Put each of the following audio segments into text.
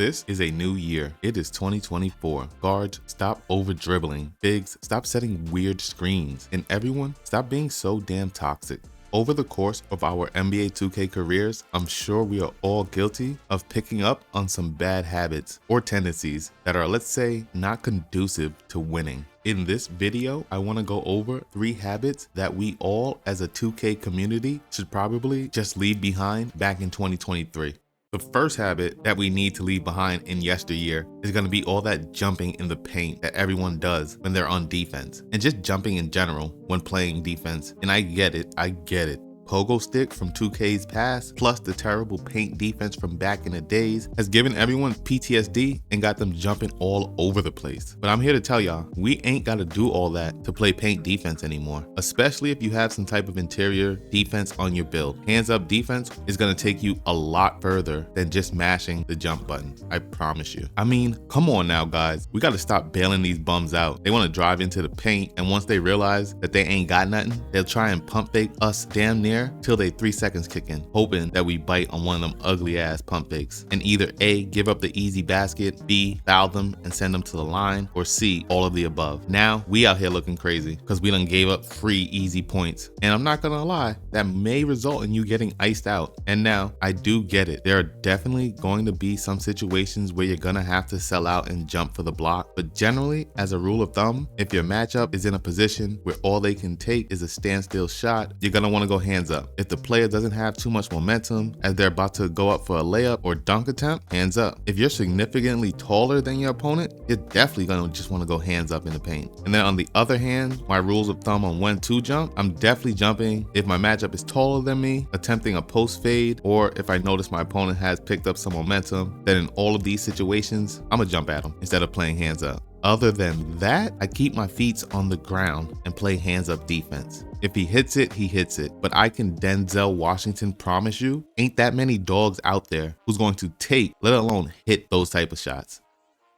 This is a new year. It is 2024. Guards, stop over dribbling. Bigs, stop setting weird screens. And everyone, stop being so damn toxic. Over the course of our NBA 2K careers, I'm sure we are all guilty of picking up on some bad habits or tendencies that are, let's say, not conducive to winning. In this video, I want to go over 3 habits that we all as a 2K community should probably just leave behind back in 2023. The first habit that we need to leave behind in yesteryear is going to be all that jumping in the paint that everyone does when they're on defense, and just jumping in general when playing defense. And I get it. Pogo stick from 2K's past, plus the terrible paint defense from back in the days, has given everyone PTSD and got them jumping all over the place. But I'm here to tell y'all, we ain't gotta do all that to play paint defense anymore, especially if you have some type of interior defense on your build. Hands up defense is gonna take you a lot further than just mashing the jump button, I promise you. I mean, come on now guys, we gotta stop bailing these bums out. They wanna drive into the paint, and once they realize that they ain't got nothing, they'll try and pump fake us damn near till they 3 seconds kick in, hoping that we bite on one of them ugly ass pump fakes and either A, give up the easy basket, B, foul them and send them to the line, or C, all of the above. Now we out here looking crazy because we done gave up free easy points, and I'm not gonna lie, that may result in you getting iced out. And now I do get it, there are definitely going to be some situations where you're gonna have to sell out and jump for the block, but generally, as a rule of thumb, if your matchup is in a position where all they can take is a standstill shot, you're gonna want to go hands up. If the player doesn't have too much momentum as they're about to go up for a layup or dunk attempt, hands up. If you're significantly taller than your opponent, you're definitely gonna just want to go hands up in the paint. And then on the other hand, my rules of thumb on when to jump, I'm definitely jumping if my matchup is taller than me, attempting a post fade, or if I notice my opponent has picked up some momentum. Then in all of these situations, I'm gonna jump at them instead of playing hands up. Other than that, I keep my feet on the ground and play hands up defense. If he hits it, he hits it. But I can Denzel Washington promise you, ain't that many dogs out there who's going to take, let alone hit those type of shots.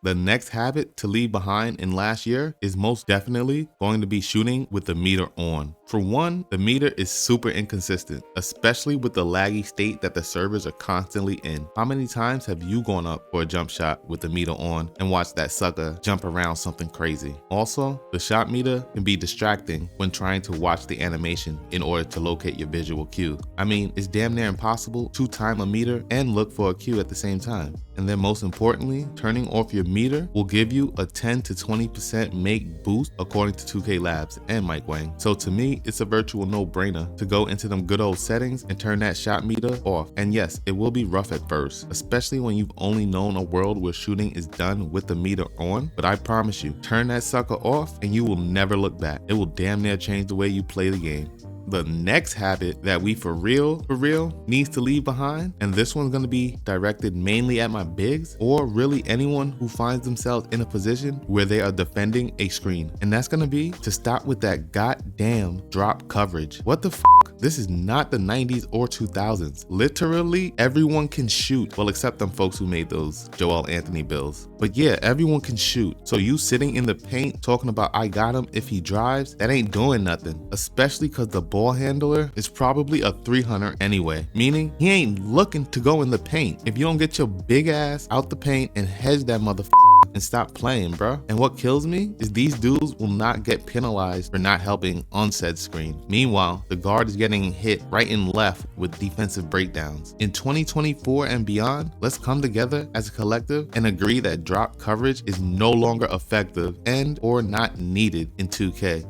The next habit to leave behind in last year is most definitely going to be shooting with the meter on. For one, the meter is super inconsistent, especially with the laggy state that the servers are constantly in. How many times have you gone up for a jump shot with the meter on and watched that sucker jump around something crazy? Also, the shot meter can be distracting when trying to watch the animation in order to locate your visual cue. I mean, it's damn near impossible to time a meter and look for a cue at the same time. And then most importantly, turning off your meter will give you a 10 to 20% make boost according to 2K Labs and Mike Wang. So to me, it's a virtual no-brainer to go into them good old settings and turn that shot meter off. And yes, it will be rough at first, especially when you've only known a world where shooting is done with the meter on. But I promise you, turn that sucker off and you will never look back. It will damn near change the way you play the game. The next habit that we for real needs to leave behind, and this one's gonna be directed mainly at my bigs or really anyone who finds themselves in a position where they are defending a screen, and that's gonna be to stop with that goddamn drop coverage. What the f***? This is not the 90s or 2000s. Literally everyone can shoot, well except them folks who made those Joel Anthony bills. But yeah, everyone can shoot. So you sitting in the paint talking about I got him if he drives, that ain't doing nothing, especially because the ball handler is probably a 300 anyway, meaning he ain't looking to go in the paint. If you don't get your big ass out the paint and hedge that motherfucker and stop playing, bruh. And what kills me is these dudes will not get penalized for not helping on said screen. Meanwhile, the guard is getting hit right and left with defensive breakdowns. In 2024 and beyond, let's come together as a collective and agree that drop coverage is no longer effective and or not needed in 2K.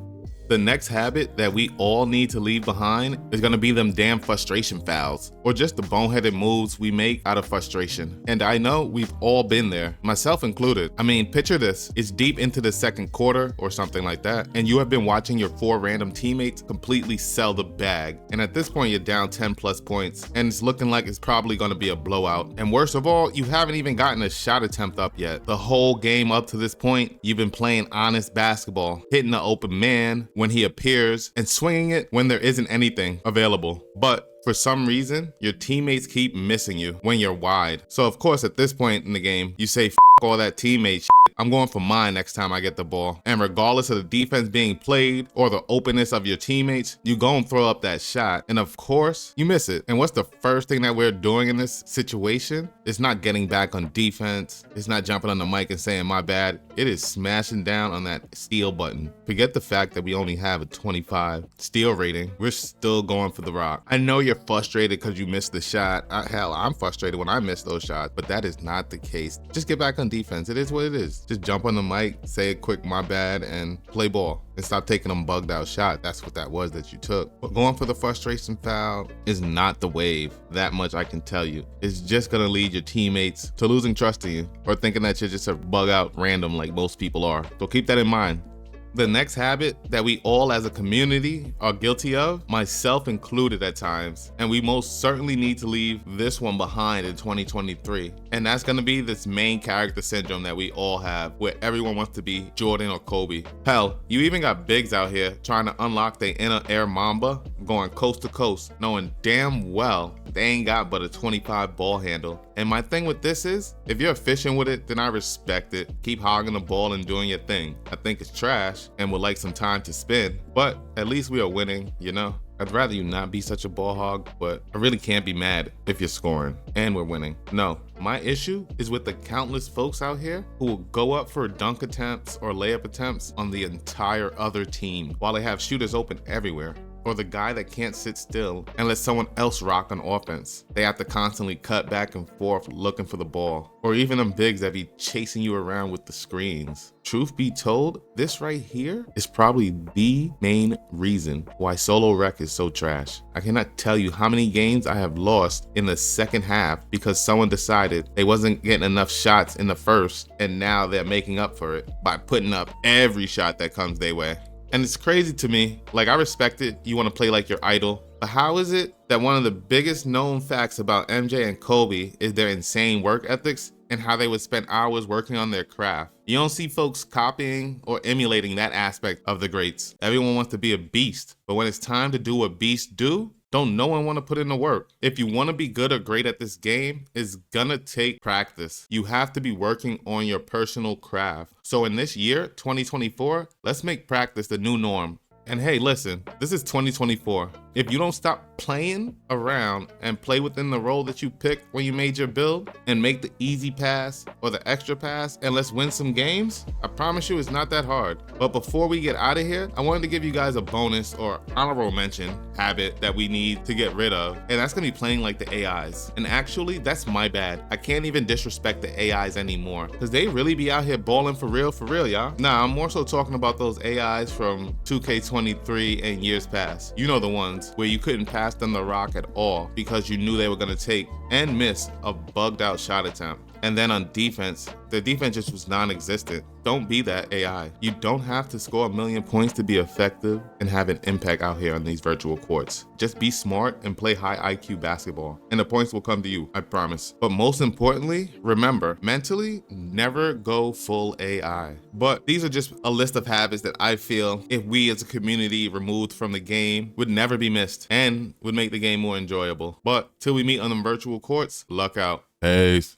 The next habit that we all need to leave behind is gonna be them damn frustration fouls, or just the boneheaded moves we make out of frustration. And I know we've all been there, myself included. I mean, picture this, it's deep into the second quarter or something like that, and you have been watching your 4 random teammates completely sell the bag. And at this point, you're down 10 plus points, and it's looking like it's probably gonna be a blowout. And worst of all, you haven't even gotten a shot attempt up yet. The whole game up to this point, you've been playing honest basketball, hitting the open man when he appears and swinging it when there isn't anything available. But for some reason, your teammates keep missing you when you're wide. So of course, at this point in the game, you say, F all that teammate shit. I'm going for mine next time I get the ball. And regardless of the defense being played or the openness of your teammates, you go and throw up that shot. And of course, you miss it. And what's the first thing that we're doing in this situation? It's not getting back on defense. It's not jumping on the mic and saying, my bad. It is smashing down on that steal button. Forget the fact that we only have a 25 steal rating. We're still going for the rock. I know you're frustrated because you missed the shot. Hell, I'm frustrated when I miss those shots, but that is not the case. Just get back on defense. It is what it is. Just jump on the mic, say a quick my bad, and play ball. And stop taking them bugged out shot. That's what that was that you took. But going for the frustration foul is not the wave. That much I can tell you. It's just gonna lead your teammates to losing trust in you or thinking that you're just a bug out random like most people are. So keep that in mind. The next habit that we all as a community are guilty of, myself included at times, and we most certainly need to leave this one behind in 2023. And that's gonna be this main character syndrome that we all have, where everyone wants to be Jordan or Kobe. Hell, you even got bigs out here trying to unlock their inner Air Mamba, going coast to coast, knowing damn well they ain't got but a 25 ball handle. And my thing with this is, if you're efficient with it, then I respect it. Keep hogging the ball and doing your thing. I think it's trash and would like some time to spin, but at least we are winning, you know? I'd rather you not be such a ball hog, but I really can't be mad if you're scoring and we're winning. No, my issue is with the countless folks out here who will go up for dunk attempts or layup attempts on the entire other team while they have shooters open everywhere. Or the guy that can't sit still and let someone else rock on offense. They have to constantly cut back and forth looking for the ball. Or even them bigs that be chasing you around with the screens. Truth be told, this right here is probably the main reason why solo rec is so trash. I cannot tell you how many games I have lost in the second half because someone decided they wasn't getting enough shots in the first, and now they're making up for it by putting up every shot that comes their way. And it's crazy to me. Like, I respect it. You want to play like your idol. But how is it that one of the biggest known facts about MJ and Kobe is their insane work ethics and how they would spend hours working on their craft? You don't see folks copying or emulating that aspect of the greats. Everyone wants to be a beast. But when it's time to do what beasts do, don't no one want to put in the work. If you want to be good or great at this game, it's gonna take practice. You have to be working on your personal craft. So in this year, 2024, let's make practice the new norm. And hey, listen, this is 2024. If you don't stop playing around and play within the role that you picked when you made your build and make the easy pass or the extra pass and let's win some games, I promise you it's not that hard. But before we get out of here, I wanted to give you guys a bonus or honorable mention habit that we need to get rid of. And that's gonna be playing like the AIs. And actually, that's my bad. I can't even disrespect the AIs anymore because they really be out here balling for real, y'all. Nah, I'm more so talking about those AIs from 2K23 and years past. You know the ones where you couldn't pass them the rock at all because you knew they were gonna take and miss a bugged out shot attempt. And then on defense, the defense just was non-existent. Don't be that AI. You don't have to score 1,000,000 points to be effective and have an impact out here on these virtual courts. Just be smart and play high IQ basketball, and the points will come to you, I promise. But most importantly, remember, mentally, never go full AI. But these are just a list of habits that I feel if we as a community removed from the game would never be missed and would make the game more enjoyable. But till we meet on the virtual courts, luck out. Peace.